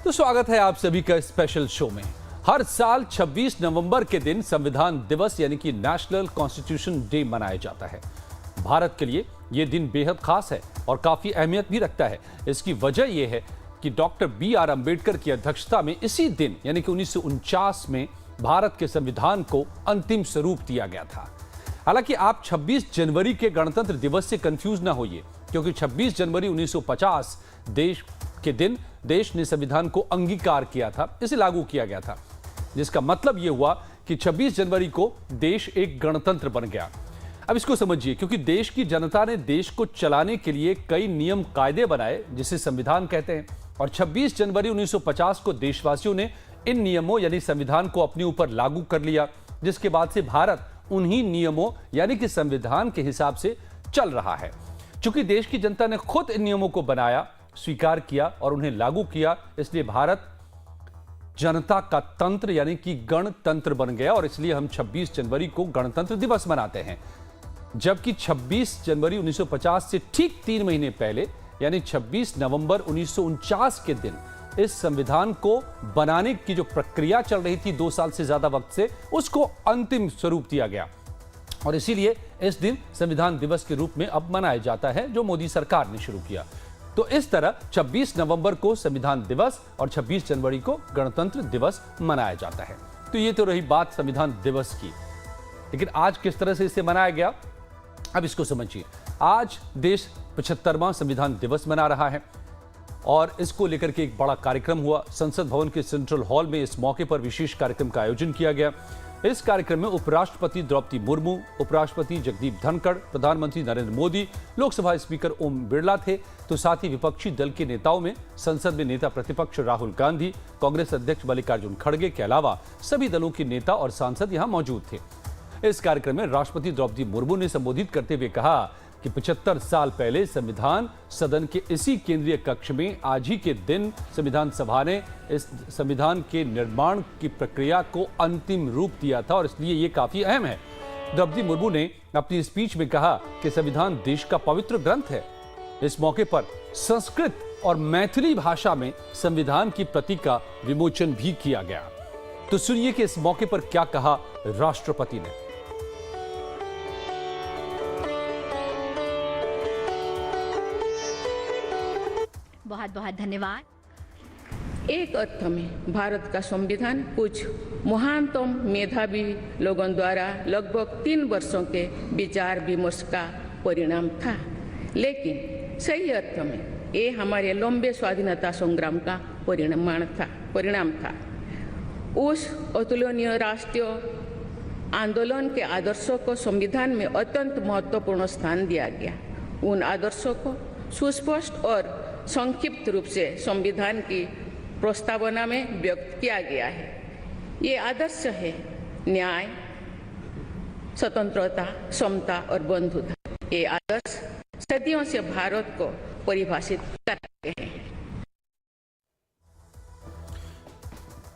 तो स्वागत है आप सभी का स्पेशल शो में। हर साल 26 नवंबर के दिन संविधान दिवस यानी कि नेशनल कॉन्स्टिट्यूशन डे मनाया जाता है। भारत के लिए यह दिन बेहद खास है और काफी अहमियत भी रखता है। इसकी वजह यह है कि डॉक्टर B.R. अम्बेडकर की अध्यक्षता में इसी दिन यानी कि 1949 में भारत के संविधान को अंतिम स्वरूप दिया गया था। हालांकि आप 26 जनवरी के गणतंत्र दिवस से कंफ्यूज ना होइए, क्योंकि 26 जनवरी 1950 के दिन देश ने संविधान को अंगीकार किया था, इसे लागू किया गया था, जिसका मतलब यह हुआ कि 26 जनवरी को देश एक गणतंत्र बन गया। अब इसको समझिए, क्योंकि देश की जनता ने देश को चलाने के लिए कई नियम कायदे बनाए जिसे संविधान कहते हैं, और 26 जनवरी 1950 को देशवासियों ने इन नियमों यानी संविधान को अपने ऊपर लागू कर लिया, जिसके बाद से भारत उन्हीं नियमों यानी कि संविधान के हिसाब से चल रहा है। चूंकि देश की जनता ने खुद इन नियमों को बनाया, स्वीकार किया और उन्हें लागू किया, इसलिए भारत जनता का तंत्र यानी कि गणतंत्र बन गया, और इसलिए हम 26 जनवरी को गणतंत्र दिवस मनाते हैं। जबकि 26 जनवरी 1950 से ठीक 3 महीने पहले यानी 26 नवंबर 1949 के दिन इस संविधान को बनाने की जो प्रक्रिया चल रही थी 2 साल से ज्यादा वक्त से, उसको अंतिम स्वरूप दिया गया, और इसीलिए इस दिन संविधान दिवस के रूप में अब मनाया जाता है, जो मोदी सरकार ने शुरू किया। तो इस तरह 26 नवंबर को संविधान दिवस और 26 जनवरी को गणतंत्र दिवस मनाया जाता है। तो ये तो रही बात संविधान दिवस की, लेकिन आज किस तरह से इसे मनाया गया, अब इसको समझिए। आज देश 75वां संविधान दिवस मना रहा है और इसको लेकर के एक बड़ा कार्यक्रम हुआ। संसद भवन के सेंट्रल हॉल में इस मौके पर विशेष कार्यक्रम का आयोजन किया गया। इस कार्यक्रम में उपराष्ट्रपति द्रौपदी मुर्मू, उपराष्ट्रपति जगदीप धनखड़, प्रधानमंत्री नरेंद्र मोदी, लोकसभा स्पीकर ओम बिरला थे। तो साथ ही विपक्षी दल के नेताओं में संसद में नेता प्रतिपक्ष राहुल गांधी, कांग्रेस अध्यक्ष मल्लिकार्जुन खड़गे के अलावा सभी दलों के नेता और सांसद यहां मौजूद थे। इस कार्यक्रम में राष्ट्रपति द्रौपदी मुर्मू ने संबोधित करते हुए कहा कि 75 साल पहले संविधान सदन के इसी केंद्रीय कक्ष में आज ही के दिन संविधान सभा ने इस संविधान के निर्माण की प्रक्रिया को अंतिम रूप दिया था, और इसलिए ये काफी अहम है। द्रौपदी मुर्मू ने अपनी स्पीच में कहा कि संविधान देश का पवित्र ग्रंथ है। इस मौके पर संस्कृत और मैथिली भाषा में संविधान की प्रति का विमोचन भी किया गया। तो सुनिए कि इस मौके पर क्या कहा राष्ट्रपति ने। बहुत बहुत धन्यवाद। एक अर्थ में भारत का संविधान कुछ महानतम मेधावी लोगों द्वारा लगभग 3 वर्षों के विचार विमर्श का परिणाम था, लेकिन सही अर्थ में ये हमारे लंबे स्वाधीनता संग्राम का परिणाम था। उस अतुलनीय राष्ट्रीय आंदोलन के आदर्शों को संविधान में अत्यंत महत्वपूर्ण स्थान दिया गया। उन आदर्शों को सुस्पष्ट और संक्षिप्त रूप से संविधान की प्रस्तावना में व्यक्त किया गया है। ये आदर्श है न्याय, स्वतंत्रता, समता और बंधुता। ये आदर्श सदियों से भारत को परिभाषित करते हैं।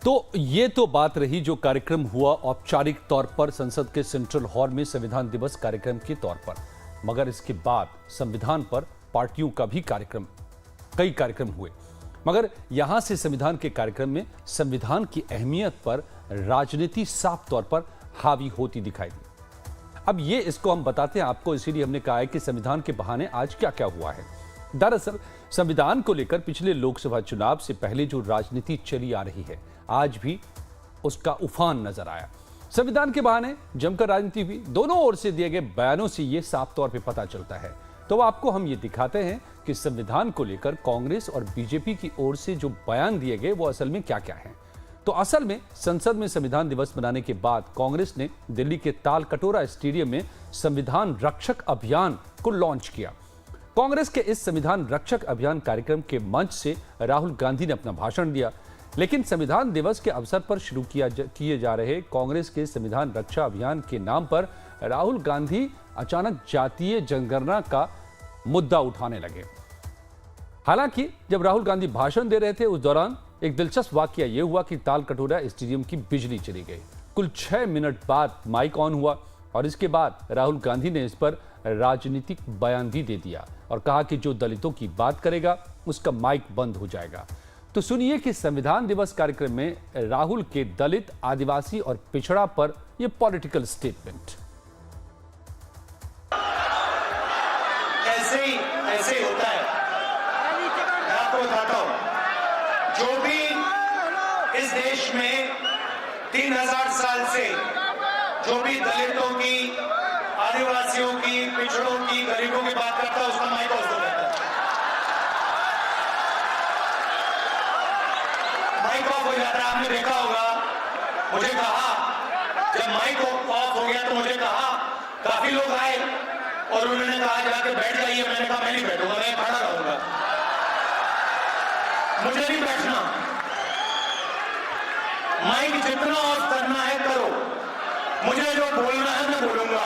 तो ये तो बात रही जो कार्यक्रम हुआ औपचारिक तौर पर संसद के सेंट्रल हॉल में संविधान दिवस कार्यक्रम के तौर पर, मगर इसके बाद संविधान पर पार्टियों का भी कई कार्यक्रम हुए, मगर यहां से संविधान के कार्यक्रम में संविधान की अहमियत पर राजनीति साफ तौर पर हावी होती दिखाई दी। अब ये इसको हम बताते हैं आपको, इसीलिए हमने कहा है कि संविधान के बहाने आज क्या क्या हुआ है। दरअसल संविधान को लेकर पिछले लोकसभा चुनाव से पहले जो राजनीति चली आ रही है, आज भी उसका उफान नजर आया। संविधान के बहाने जमकर राजनीति हुई। दोनों ओर से दिए गए बयानों से यह साफ तौर पर पता चलता है। तो आपको हम ये दिखाते हैं कि संविधान को लेकर कांग्रेस और बीजेपी की ओर से जो बयान दिए गए वो असल में क्या क्या हैं। तो असल में संसद में संविधान दिवस मनाने के बाद कांग्रेस ने दिल्ली के तालकटोरा स्टेडियम में संविधान रक्षक अभियान को लॉन्च किया। कांग्रेस के इस संविधान रक्षक अभियान कार्यक्रम के मंच से राहुल गांधी ने अपना भाषण दिया, लेकिन संविधान दिवस के अवसर पर शुरू किए जा रहे कांग्रेस के संविधान रक्षा अभियान के नाम पर राहुल गांधी अचानक जातीय जनगणना का मुद्दा उठाने लगे। हालांकि जब राहुल गांधी भाषण दे रहे थे उस दौरान एक दिलचस्प वाकया यह हुआ कि तालकटोरा स्टेडियम की बिजली चली गई। कुल 6 मिनट बाद माइक ऑन हुआ और इसके बाद राहुल गांधी ने इस पर राजनीतिक बयान भी दे दिया और कहा कि जो दलितों की बात करेगा उसका माइक बंद हो जाएगा। तो सुनिए कि संविधान दिवस कार्यक्रम में राहुल के दलित, आदिवासी और पिछड़ा पर यह पॉलिटिकल स्टेटमेंट। ऐसे होता है। मैं आपको बताता हूं, जो भी इस देश में 3000 साल से जो भी दलितों की, आदिवासियों की, पिछड़ों की, गरीबों की बात करता है, उसका माइक ऑफ हो जाता है। माइक ऑफ हो जाता है। आपने देखा होगा, मुझे कहा, जब माइक ऑफ हो गया तो मुझे कहा, काफी लोग आए और उन्होंने कहा जाके बैठ जाइए। मैंने कहा मैं नहीं बैठूंगा, मैं खड़ा रहूंगा, मुझे नहीं बैठना। माइक जितना ऑफ करना है करो, मुझे जो बोलना है मैं बोलूंगा।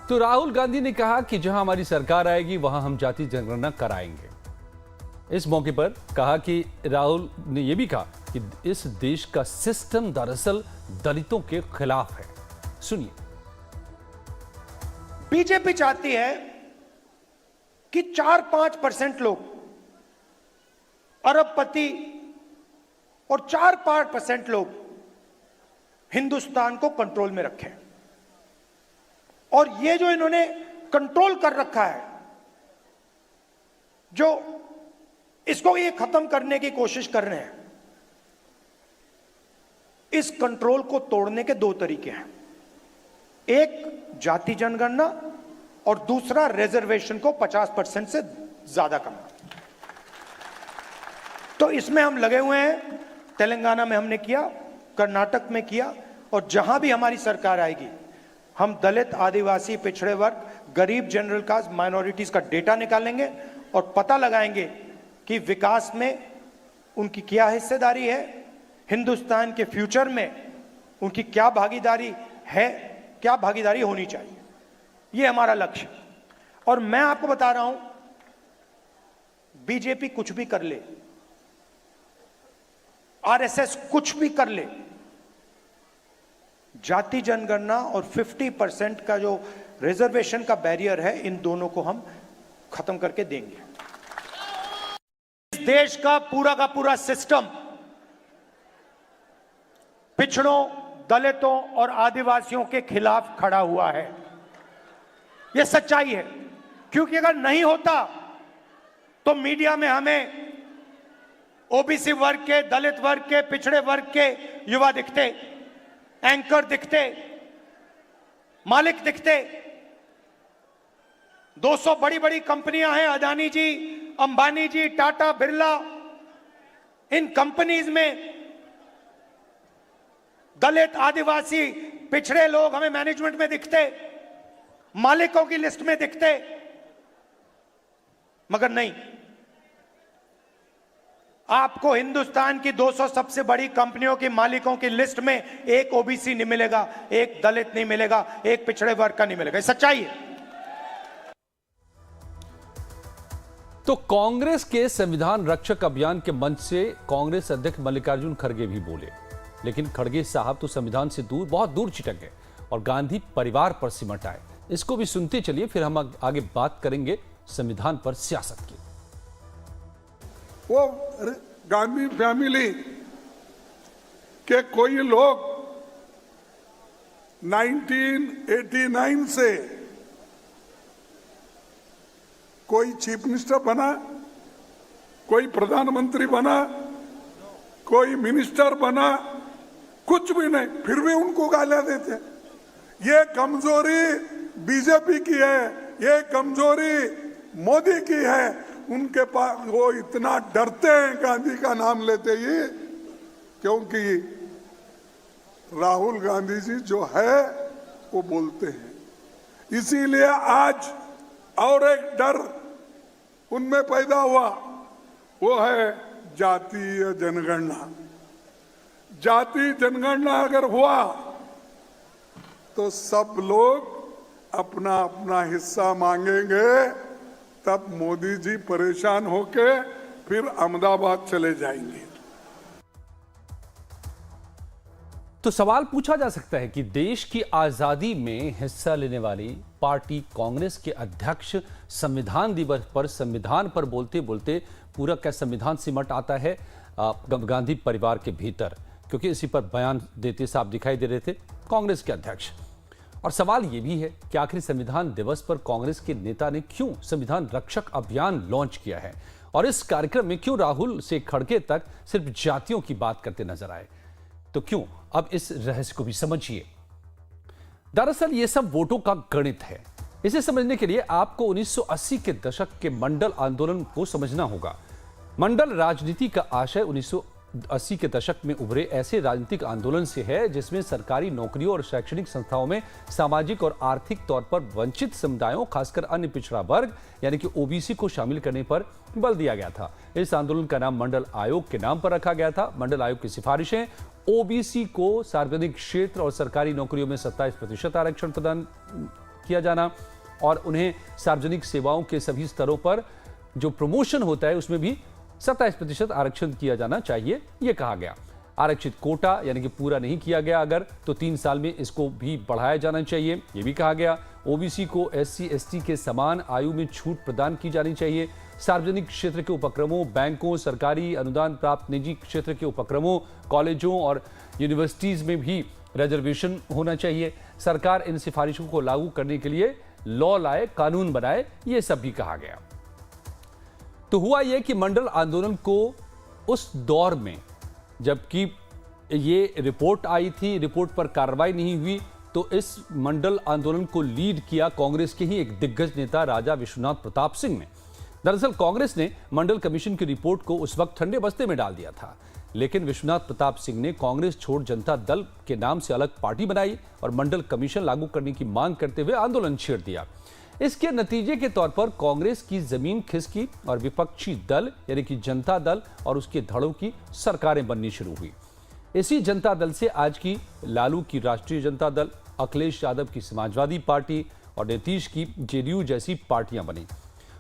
तो राहुल गांधी ने कहा कि जहां हमारी सरकार आएगी वहां हम जाति जनगणना कराएंगे। इस मौके पर कहा कि राहुल ने यह भी कहा कि इस देश का सिस्टम दरअसल दलितों के खिलाफ है। सुनिए। बीजेपी चाहती है कि 4-5% लोग अरबपति और 4-5% लोग हिंदुस्तान को कंट्रोल में रखें। और ये जो इन्होंने कंट्रोल कर रखा है, जो इसको ये खत्म करने की कोशिश कर रहे हैं, इस कंट्रोल को तोड़ने के 2 तरीके हैं। एक जाति जनगणना और दूसरा रिजर्वेशन को 50% से ज्यादा करना। तो इसमें हम लगे हुए हैं। तेलंगाना में हमने किया, कर्नाटक में किया, और जहां भी हमारी सरकार आएगी हम दलित, आदिवासी, पिछड़े वर्ग, गरीब, जनरल कास्ट, माइनॉरिटीज का डेटा निकालेंगे और पता लगाएंगे कि विकास में उनकी क्या हिस्सेदारी है, हिंदुस्तान के फ्यूचर में उनकी क्या भागीदारी है, क्या भागीदारी होनी चाहिए। यह हमारा लक्ष्य। और मैं आपको बता रहा हूं, बीजेपी कुछ भी कर ले, आरएसएस कुछ भी कर ले, जाति जनगणना और 50% का जो रिजर्वेशन का बैरियर है, इन दोनों को हम खत्म करके देंगे। इस देश का पूरा सिस्टम पिछड़ों, दलितों और आदिवासियों के खिलाफ खड़ा हुआ है। यह सच्चाई है। क्योंकि अगर नहीं होता तो मीडिया में हमें ओबीसी वर्ग के, दलित वर्ग के, पिछड़े वर्ग के युवा दिखते, एंकर दिखते, मालिक दिखते। 200 बड़ी कंपनियां हैं, अदानी जी, अंबानी जी, टाटा, बिरला। इन कंपनीज में दलित, आदिवासी, पिछड़े लोग हमें मैनेजमेंट में दिखते, मालिकों की लिस्ट में दिखते। मगर नहीं, आपको हिंदुस्तान की 200 सबसे बड़ी कंपनियों की मालिकों की लिस्ट में एक ओबीसी नहीं मिलेगा, एक दलित नहीं मिलेगा, एक पिछड़े वर्ग का नहीं मिलेगा। सच्चाई है। तो कांग्रेस के संविधान रक्षक अभियान के मंच से कांग्रेस अध्यक्ष मल्लिकार्जुन खड़गे भी बोले, लेकिन खड़गे साहब तो संविधान से दूर, बहुत दूर चिटक गए और गांधी परिवार पर सिमट आए। इसको भी सुनते चलिए, फिर हम आगे बात करेंगे संविधान पर सियासत की। वो गांधी फैमिली के कोई लोग 1989 से कोई चीफ मिनिस्टर बना, कोई प्रधानमंत्री बना, कोई मिनिस्टर बना, कुछ भी नहीं, फिर भी उनको गालियां देते। ये कमजोरी बीजेपी की है, ये कमजोरी मोदी की है। उनके पास वो इतना डरते हैं गांधी का नाम लेते ही, क्योंकि राहुल गांधी जी जो है वो बोलते हैं। इसीलिए आज और एक डर उनमें पैदा हुआ, वो है जातीय जनगणना। जाति जनगणना अगर हुआ तो सब लोग अपना अपना हिस्सा मांगेंगे, तब मोदी जी परेशान होके फिर अहमदाबाद चले जाएंगे। तो सवाल पूछा जा सकता है कि देश की आजादी में हिस्सा लेने वाली पार्टी कांग्रेस के अध्यक्ष संविधान दिवस पर संविधान पर बोलते बोलते पूरा क्या संविधान सिमट आता है गांधी परिवार के भीतर, क्योंकि इसी पर बयान देते साफ दिखाई दे रहे थे कांग्रेस के अध्यक्ष। और सवाल यह भी है कि आखिर संविधान दिवस पर कांग्रेस के नेता ने क्यों संविधान रक्षक अभियान लॉन्च किया है और इस कार्यक्रम में क्यों राहुल से खड़गे तक सिर्फ जातियों की बात करते नजर आए। तो क्यों, अब इस रहस्य को भी समझिए। दरअसल यह सब वोटों का गणित है। इसे समझने के लिए आपको 1980 के दशक के मंडल आंदोलन को समझना होगा। मंडल राजनीति का आशय 1980 के दशक में उभरे ऐसे राजनीतिक आंदोलन से है जिसमें सरकारी नौकरियों और शैक्षणिक संस्थाओं में सामाजिक और आर्थिक तौर पर वंचित समुदायों, खासकर अन्य पिछड़ा वर्ग यानी कि ओबीसी को शामिल करने पर बल दिया गया था। इस आंदोलन का नाम मंडल आयोग के नाम पर रखा गया था। मंडल आयोग की सिफारिशें ओबीसी को सार्वजनिक क्षेत्र और सरकारी नौकरियों में 27% आरक्षण प्रदान किया जाना और उन्हें सार्वजनिक सेवाओं के सभी स्तरों पर जो प्रमोशन होता है उसमें भी 27% आरक्षण किया जाना चाहिए, यह कहा गया। आरक्षित कोटा यानी कि पूरा नहीं किया गया अगर तो 3 साल में इसको भी बढ़ाया जाना चाहिए, यह भी कहा गया। ओबीसी को एससी एसटी के समान आयु में छूट प्रदान की जानी चाहिए। सार्वजनिक क्षेत्र के उपक्रमों, बैंकों, सरकारी अनुदान प्राप्त निजी क्षेत्र के उपक्रमों, कॉलेजों और यूनिवर्सिटीज में भी रिजर्वेशन होना चाहिए। सरकार इन सिफारिशों को लागू करने के लिए लॉ लाए, कानून बनाए, यह सब भी कहा गया। तो हुआ यह कि मंडल आंदोलन को उस दौर में जबकि ये रिपोर्ट आई थी, रिपोर्ट पर कार्रवाई नहीं हुई, तो इस मंडल आंदोलन को लीड किया कांग्रेस के ही एक दिग्गज नेता राजा विश्वनाथ प्रताप सिंह ने। दरअसल कांग्रेस ने मंडल कमीशन की रिपोर्ट को उस वक्त ठंडे बस्ते में डाल दिया था, लेकिन विश्वनाथ प्रताप सिंह ने कांग्रेस छोड़ जनता दल के नाम से अलग पार्टी बनाई और मंडल कमीशन लागू करने की मांग करते हुए आंदोलन छेड़ दिया। इसके नतीजे के तौर पर कांग्रेस की जमीन खिसकी और विपक्षी दल यानी कि जनता दल और उसके धड़ों की सरकारें बननी शुरू हुई। इसी जनता दल से आज की लालू की राष्ट्रीय जनता दल, अखिलेश यादव की समाजवादी पार्टी और नीतीश की जेडीयू जैसी पार्टियां बनी।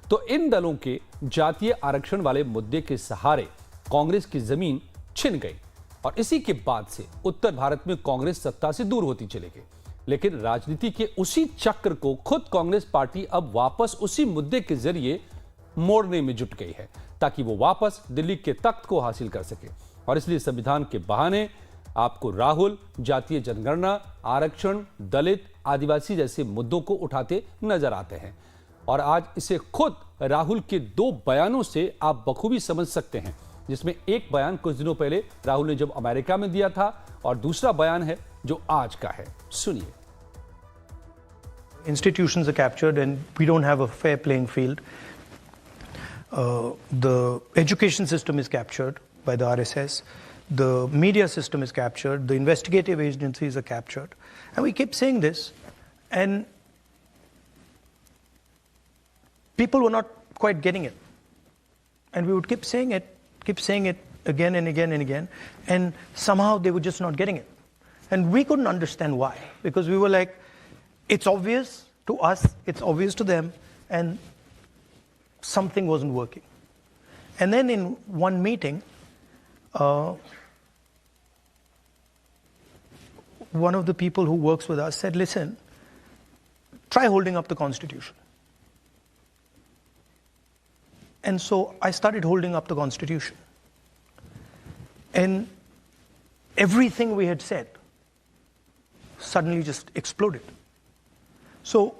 तो इन दलों के जातीय आरक्षण वाले मुद्दे के सहारे कांग्रेस की जमीन छिन गई और इसी के बाद से उत्तर भारत में कांग्रेस सत्ता से दूर होती चली गई। लेकिन राजनीति के उसी चक्र को खुद कांग्रेस पार्टी अब वापस उसी मुद्दे के जरिए मोड़ने में जुट गई है ताकि वो वापस दिल्ली के तख्त को हासिल कर सके। और इसलिए संविधान के बहाने आपको राहुल जातीय जनगणना, आरक्षण, दलित, आदिवासी जैसे मुद्दों को उठाते नजर आते हैं। और आज इसे खुद राहुल के 2 बयानों से आप बखूबी समझ सकते हैं, जिसमें एक बयान कुछ दिनों पहले राहुल ने जब अमेरिका में दिया था और दूसरा बयान है जो आज का है। सुनिए। Institutions are captured and we don't have a fair playing field. The education system is captured by the RSS. The media system is captured. The investigative agencies are captured. And we keep saying this, and people were not quite getting it. And we would keep saying it again and again and again, and somehow they were just not getting it. And we couldn't understand why, because we were like, it's obvious to us, it's obvious to them, and something wasn't working. And then in one meeting, one of the people who works with us said, listen, try holding up the Constitution. And so I started holding up the Constitution. And everything we had said suddenly just exploded. So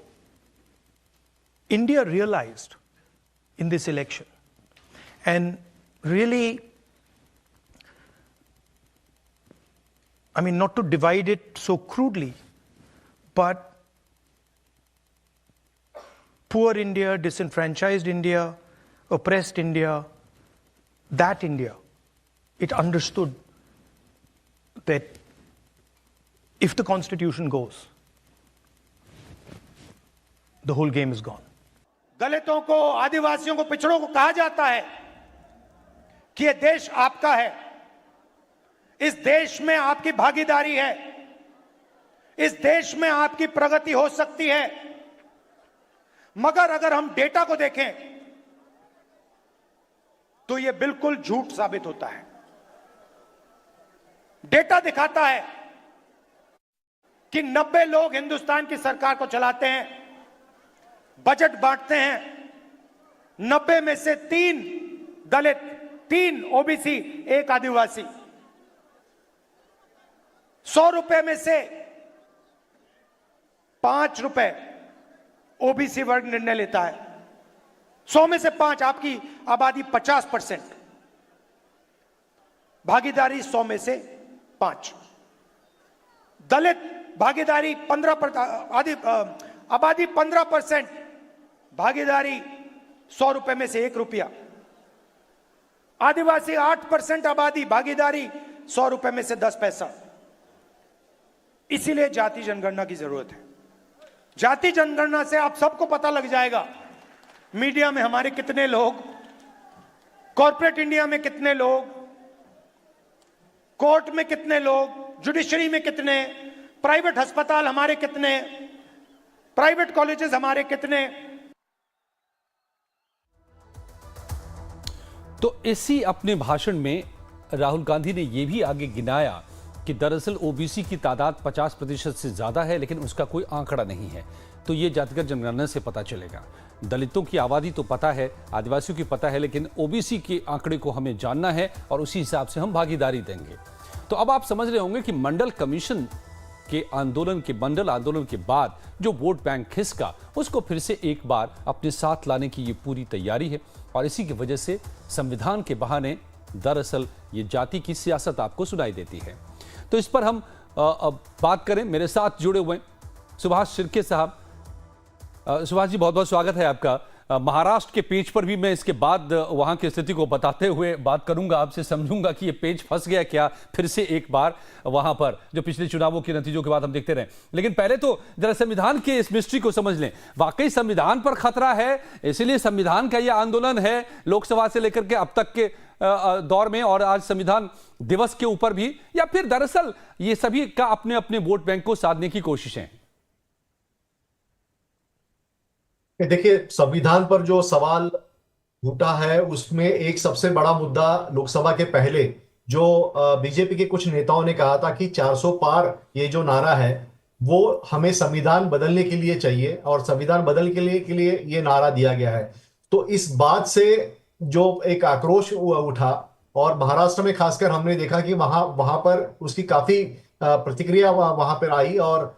India realized in this election, and really, I mean, not to divide it so crudely, but poor India, disenfranchised India, oppressed India, that India, it understood that if the Constitution goes, the whole game is gone. दलितों को, आदिवासियों को, पिछड़ों को कहा जाता है कि ये देश आपका है, इस देश में आपकी भागीदारी है, इस देश में आपकी प्रगति हो सकती है। मगर अगर हम डेटा को देखें तो यह बिल्कुल झूठ साबित होता है। डेटा दिखाता है कि 90 लोग हिंदुस्तान की सरकार को चलाते हैं, बजट बांटते हैं, 90 में से 3 दलित, 3 ओबीसी, 1 आदिवासी, 100 रुपए में से 5 रुपए ओबीसी वर्ग निर्णय लेता है। 100 में से 5, आपकी आबादी 50%, भागीदारी 100 में से 5। दलित भागीदारी 15%, आबादी 15%, भागीदारी 100 रुपए में से 1 रुपया। आदिवासी 8% आबादी, भागीदारी 100 रुपए में से 10 पैसा। इसीलिए जाति जनगणना की जरूरत है। जाति जनगणना से आप सबको पता लग जाएगा मीडिया में हमारे कितने लोग, कॉर्पोरेट इंडिया में कितने लोग, कोर्ट में कितने लोग, जुडिशरी में कितने, प्राइवेट अस्पताल हमारे कितने, प्राइवेट कॉलेजेस हमारे कितने। तो इसी अपने भाषण में राहुल गांधी ने यह भी आगे गिनाया कि दरअसल ओबीसी की तादाद 50% से ज्यादा है, लेकिन उसका कोई आंकड़ा नहीं है। तो ये जातिगत जनगणना से पता चलेगा। दलितों की आबादी तो पता है, आदिवासियों की पता है, लेकिन ओबीसी के आंकड़े को हमें जानना है और उसी हिसाब से हम भागीदारी देंगे। तो अब आप समझ रहे होंगे कि मंडल कमीशन के मंडल आंदोलन के बाद जो वोट बैंक खिसका, उसको फिर से एक बार अपने साथ लाने की ये पूरी तैयारी है। और इसी की वजह से संविधान के बहाने दरअसल ये जाति की सियासत आपको सुनाई देती है। तो इस पर हम अब बात करें। मेरे साथ जुड़े हुए सुभाष शिर्के साहब। सुभाष जी, बहुत बहुत स्वागत है आपका। महाराष्ट्र के पेज पर भी मैं इसके बाद वहां की स्थिति को बताते हुए बात करूंगा आपसे, समझूंगा कि ये पेज फंस गया क्या फिर से एक बार वहां पर, जो पिछले चुनावों के नतीजों के बाद हम देखते रहे। लेकिन पहले तो जरा संविधान के इस मिस्ट्री को समझ लें। वाकई संविधान पर खतरा है, इसीलिए संविधान का यह आंदोलन है लोकसभा से लेकर के अब तक के दौर में, और आज संविधान दिवस के ऊपर भी, या फिर दरअसल ये सभी का अपने अपने वोट बैंक को साधने की कोशिशें? देखिए, संविधान पर जो सवाल उठा है उसमें एक सबसे बड़ा मुद्दा लोकसभा के पहले जो बीजेपी के कुछ नेताओं ने कहा था कि 400 पार ये जो नारा है वो हमें संविधान बदलने के लिए चाहिए, और संविधान बदलने के लिए ये नारा दिया गया है। तो इस बात से जो एक आक्रोश उठा, और महाराष्ट्र में खासकर हमने देखा कि वहां पर उसकी काफी प्रतिक्रिया वहां पर आई, और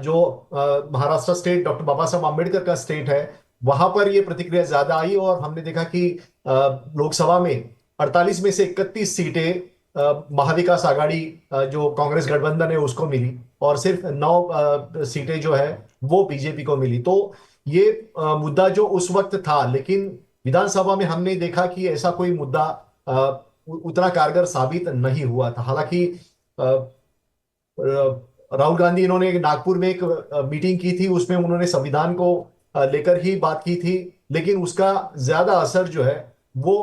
जो महाराष्ट्र स्टेट डॉक्टर बाबा साहब आम्बेडकर का स्टेट है, वहां पर ये प्रतिक्रिया ज्यादा आई। और हमने देखा कि लोकसभा में 48 में से 31 सीटें महाविकास आघाड़ी जो कांग्रेस गठबंधन है उसको मिली, और सिर्फ 9 सीटें जो है वो बीजेपी को मिली। तो ये मुद्दा जो उस वक्त था, लेकिन विधानसभा में हमने देखा कि ऐसा कोई मुद्दा उतना कारगर साबित नहीं हुआ था। हालांकि राहुल गांधी इन्होंने नागपुर में एक मीटिंग की थी, उसमें उन्होंने संविधान को लेकर ही बात की थी, लेकिन उसका ज्यादा असर जो है वो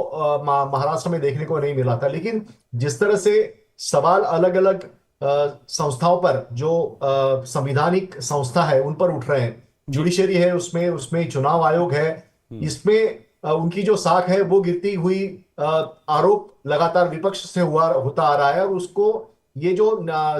महाराष्ट्र में देखने को नहीं मिला था। लेकिन जिस तरह से सवाल अलग अलग संस्थाओं पर, जो संवैधानिक संस्था है उन पर उठ रहे हैं, जुडिशरी है उसमें चुनाव आयोग है, इसमें उनकी जो साख है वो गिरती हुई आरोप लगातार विपक्ष से होता आ रहा है, और उसको ये जो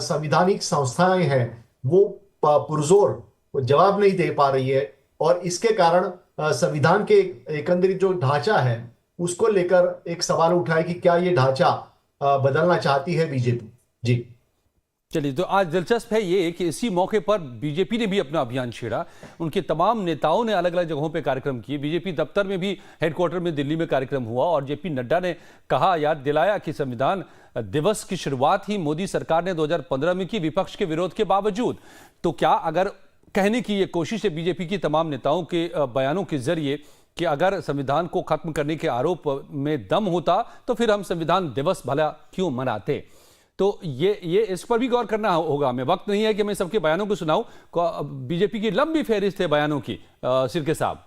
संवैधानिक संस्थाएं हैं वो पुरजोर जवाब नहीं दे पा रही है, और इसके कारण संविधान के एकंदरित जो ढांचा है उसको लेकर एक सवाल उठा है कि क्या ये ढांचा बदलना चाहती है बीजेपी। जी चलिए, तो आज दिलचस्प है ये कि इसी मौके पर बीजेपी ने भी अपना अभियान छेड़ा। उनके तमाम नेताओं ने अलग अलग जगहों पे कार्यक्रम किए। बीजेपी दफ्तर में भी, हेडक्वार्टर में दिल्ली में कार्यक्रम हुआ, और जेपी नड्डा ने कहा, याद दिलाया कि संविधान दिवस की शुरुआत ही मोदी सरकार ने 2015 में की, विपक्ष के विरोध के बावजूद। तो क्या अगर कहने की ये कोशिश है बीजेपी की तमाम नेताओं के बयानों के जरिए कि अगर संविधान को खत्म करने के आरोप में दम होता तो फिर हम संविधान दिवस भला क्यों मनाते? तो ये इस पर भी गौर करना होगा। हमें वक्त नहीं है कि मैं सबके बयानों को सुनाऊं। बीजेपी की लंबी फहरिस्त है बयानों की, शिर्के साहब।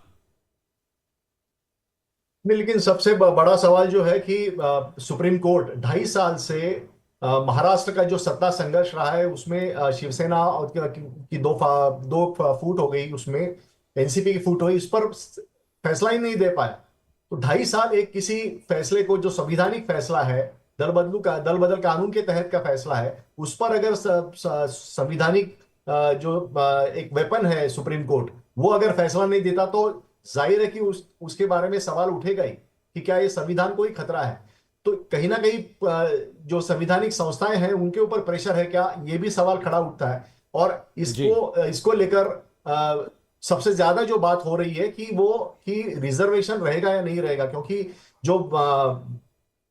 लेकिन सबसे बड़ा सवाल जो है कि सुप्रीम कोर्ट 2.5 साल से महाराष्ट्र का जो सत्ता संघर्ष रहा है उसमें शिवसेना की दो फूट हो गई, उसमें एनसीपी की फूट हुई, इस पर फैसला ही नहीं दे पाया। तो 2.5 साल एक किसी फैसले को, जो संवैधानिक फैसला है, दल बदल कानून के तहत का फैसला है, उस पर अगर संवैधानिक एक वेपन है सुप्रीम कोर्ट, वो अगर फैसला नहीं देता तो जाहिर है कि उसके बारे में सवाल उठेगा ही कि क्या ये संविधान को ही खतरा है। तो कहीं ना कहीं जो संवैधानिक संस्थाएं हैं उनके ऊपर प्रेशर है क्या, ये भी सवाल खड़ा उठता है। और इसको लेकर सबसे ज्यादा जो बात हो रही है कि रिजर्वेशन रहेगा या नहीं रहेगा, क्योंकि जो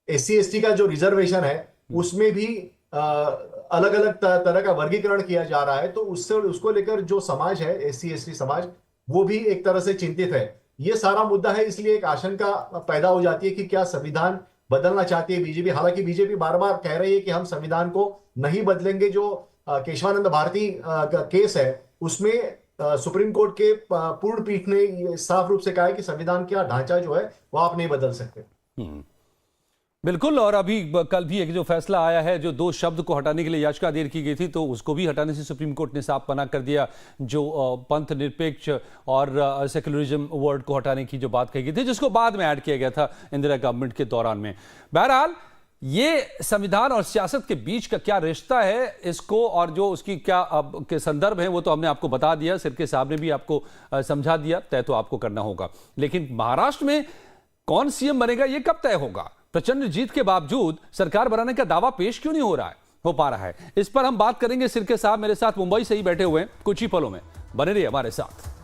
SC/ST का जो रिजर्वेशन है उसमें भी अलग अलग तरह का वर्गीकरण किया जा रहा है। तो उसको लेकर जो समाज है, SC/ST समाज, वो भी एक तरह से चिंतित है। ये सारा मुद्दा है, इसलिए एक आशंका पैदा हो जाती है कि क्या संविधान बदलना चाहती है बीजेपी। हालांकि बीजेपी बार बार कह रही है कि हम संविधान को नहीं बदलेंगे। जो केशवानंद भारती का केस है उसमें सुप्रीम कोर्ट के पूर्ण पीठ ने साफ रूप से कहा है कि संविधान का ढांचा जो है वो आप नहीं बदल सकते। बिल्कुल। और अभी कल भी एक जो फैसला आया है, जो 2 शब्द को हटाने के लिए याचिका दायर की गई थी, तो उसको भी हटाने से सुप्रीम कोर्ट ने साफ मना कर दिया। जो पंथ निरपेक्ष और सेक्युलरिज्म वर्ड को हटाने की जो बात कही गई थी, जिसको बाद में ऐड किया गया था इंदिरा गवर्नमेंट के दौरान में। बहरहाल ये संविधान और सियासत के बीच का क्या रिश्ता है, इसको और जो उसकी क्या अब के संदर्भ हैं, वो तो हमने आपको बता दिया। सिरके साहब ने भी आपको समझा दिया। तय तो आपको करना होगा। लेकिन महाराष्ट्र में कौन सीएम बनेगा, ये कब तय होगा? प्रचंड जीत के बावजूद सरकार बनाने का दावा पेश क्यों नहीं हो पा रहा है? इस पर हम बात करेंगे। सिरके साहब मेरे साथ मुंबई से ही बैठे हुए हैं कुछ ही पलों में। बने रहिए हमारे साथ।